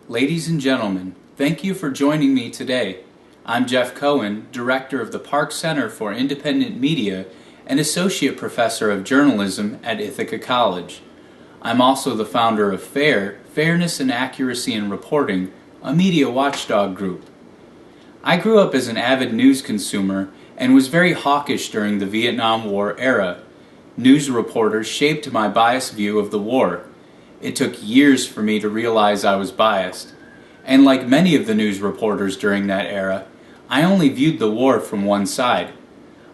Ladies and gentlemen, thank you for joining me today. I'm Jeff Cohen, Director of the Park Center for Independent Media and Associate Professor of Journalism at Ithaca College. I'm also the founder of FAIR, Fairness and Accuracy in Reporting, a media watchdog group. I grew up as an avid news consumer and was very hawkish during the Vietnam War era. News reporters shaped my biased view of the war. It took years for me to realize I was biased, and like many of the news reporters during that era, I only viewed the war from one side.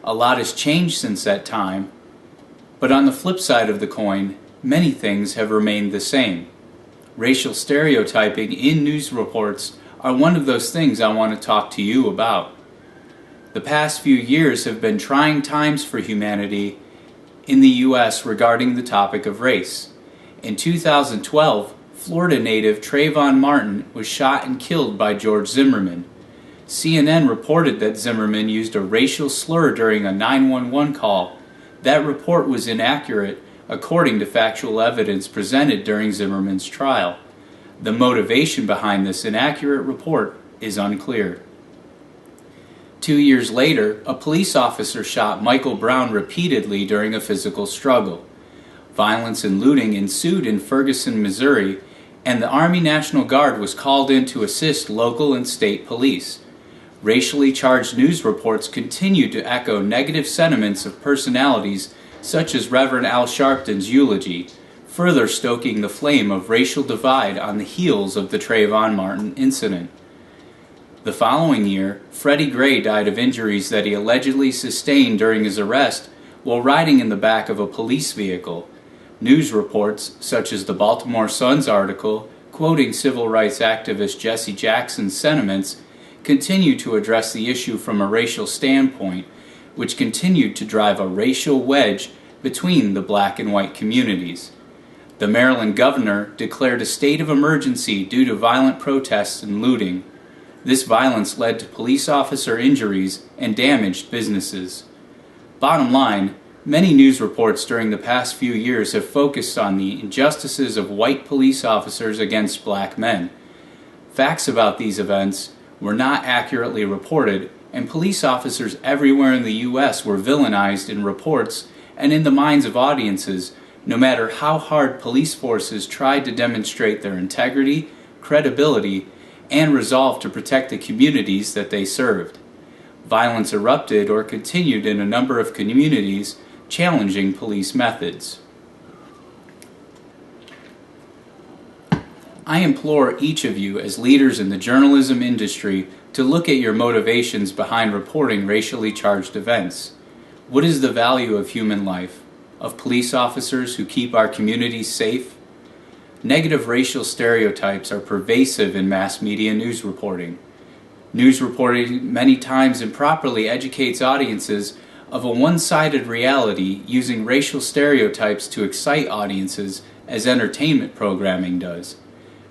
A lot has changed since that time, but on the flip side of the coin, many things have remained the same. Racial stereotyping in news reports are one of those things I want to talk to you about. The past few years have been trying times for humanity in the U.S. regarding the topic of race. In 2012, Florida native Trayvon Martin was shot and killed by George Zimmerman. CNN reported that Zimmerman used a racial slur during a 911 call. That report was inaccurate, according to factual evidence presented during Zimmerman's trial. The motivation behind this inaccurate report is unclear. 2 years later, a police officer shot Michael Brown repeatedly during a physical struggle. Violence and looting ensued in Ferguson, Missouri, and the Army National Guard was called in to assist local and state police. Racially charged news reports continued to echo negative sentiments of personalities such as Reverend Al Sharpton's eulogy, further stoking the flame of racial divide on the heels of the Trayvon Martin incident. The following year, Freddie Gray died of injuries that he allegedly sustained during his arrest while riding in the back of a police vehicle. News reports, such as the Baltimore Sun's article quoting civil rights activist Jesse Jackson's sentiments, continue to address the issue from a racial standpoint, which continued to drive a racial wedge between the black and white communities. The Maryland governor declared a state of emergency due to violent protests and looting. This violence led to police officer injuries and damaged businesses. Bottom line, many news reports during the past few years have focused on the injustices of white police officers against black men. Facts about these events were not accurately reported, and police officers everywhere in the U.S. were villainized in reports and in the minds of audiences, no matter how hard police forces tried to demonstrate their integrity, credibility, and resolve to protect the communities that they served. Violence erupted or continued in a number of communities, challenging police methods. I implore each of you as leaders in the journalism industry to look at your motivations behind reporting racially charged events. What is the value of human life, of police officers who keep our communities safe? Negative racial stereotypes are pervasive in mass media news reporting. News reporting many times improperly educates audiences of a one-sided reality using racial stereotypes to excite audiences as entertainment programming does.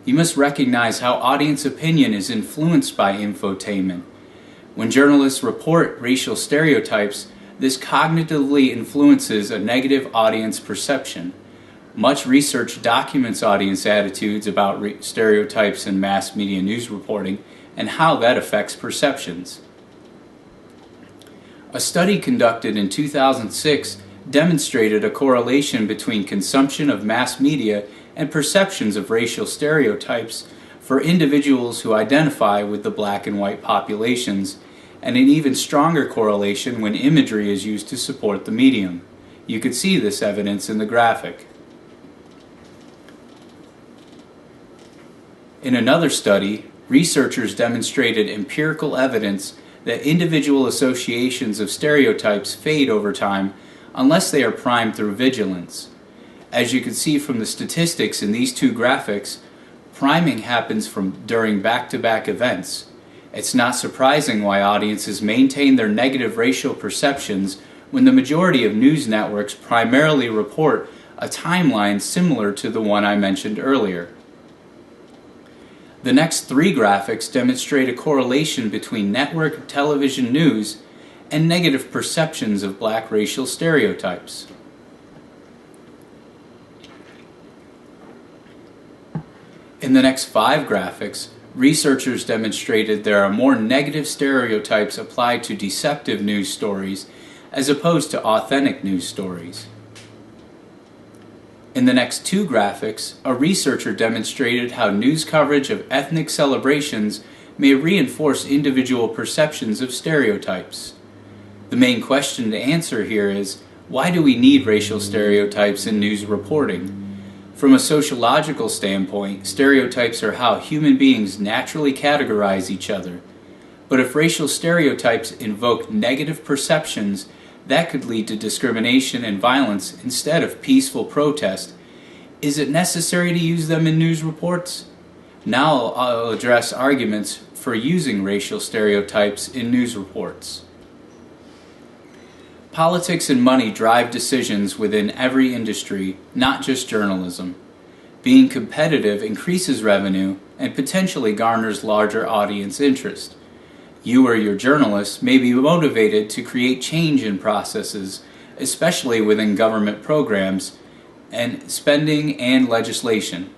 You must recognize how audience opinion is influenced by infotainment. When journalists report racial stereotypes, this cognitively influences a negative audience perception. Much research documents audience attitudes about stereotypes in mass media news reporting and how that affects perceptions. A study conducted in 2006 demonstrated a correlation between consumption of mass media and perceptions of racial stereotypes for individuals who identify with the black and white populations, and an even stronger correlation when imagery is used to support the medium. You could see this evidence in the graphic. In another study, researchers demonstrated empirical evidence that individual associations of stereotypes fade over time unless they are primed through vigilance. As you can see from the statistics in these two graphics, priming happens during back-to-back events. It's not surprising why audiences maintain their negative racial perceptions when the majority of news networks primarily report a timeline similar to the one I mentioned earlier. The next three graphics demonstrate a correlation between network television news and negative perceptions of black racial stereotypes. In the next 5 graphics, researchers demonstrated there are more negative stereotypes applied to deceptive news stories as opposed to authentic news stories. In the next 2 graphics, a researcher demonstrated how news coverage of ethnic celebrations may reinforce individual perceptions of stereotypes. The main question to answer here is, why do we need racial stereotypes in news reporting? From a sociological standpoint, stereotypes are how human beings naturally categorize each other. But if racial stereotypes invoke negative perceptions, that could lead to discrimination and violence instead of peaceful protest. Is it necessary to use them in news reports? Now I'll address arguments for using racial stereotypes in news reports. Politics and money drive decisions within every industry, not just journalism. Being competitive increases revenue and potentially garners larger audience interest. You or your journalists may be motivated to create change in processes, especially within government programs and spending and legislation.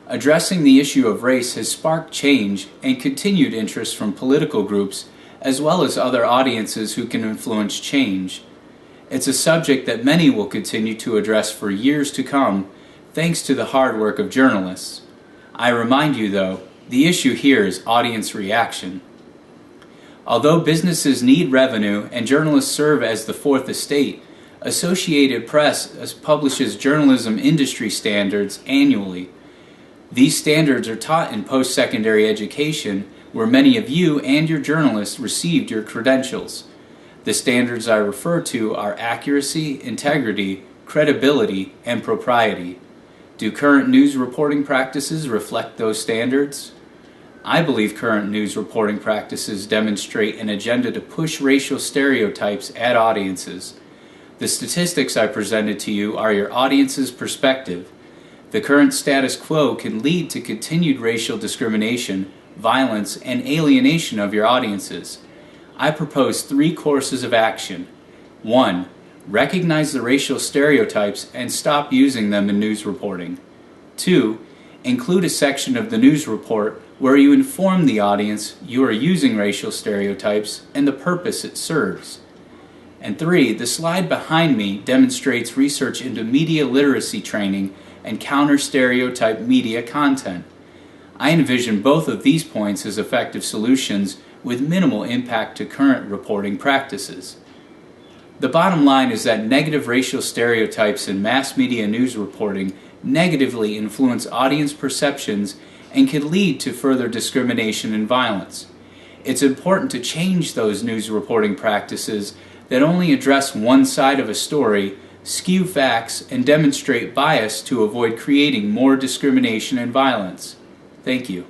Addressing the issue of race has sparked change and continued interest from political groups as well as other audiences who can influence change. It's a subject that many will continue to address for years to come, thanks to the hard work of journalists. I remind you, though, the issue here is audience reaction. Although businesses need revenue and journalists serve as the fourth estate, Associated Press publishes journalism industry standards annually. These standards are taught in post-secondary education, where many of you and your journalists received your credentials. The standards I refer to are accuracy, integrity, credibility, and propriety. Do current news reporting practices reflect those standards? I believe current news reporting practices demonstrate an agenda to push racial stereotypes at audiences. The statistics I presented to you are your audience's perspective. The current status quo can lead to continued racial discrimination, violence, and alienation of your audiences. I propose 3 courses of action. 1. Recognize the racial stereotypes and stop using them in news reporting. 2. Include a section of the news report where you inform the audience you are using racial stereotypes and the purpose it serves. And 3. The slide behind me demonstrates research into media literacy training and counter-stereotype media content. I envision both of these points as effective solutions with minimal impact to current reporting practices. The bottom line is that negative racial stereotypes in mass media news reporting negatively influence audience perceptions and can lead to further discrimination and violence. It's important to change those news reporting practices that only address one side of a story, skew facts, and demonstrate bias to avoid creating more discrimination and violence. Thank you.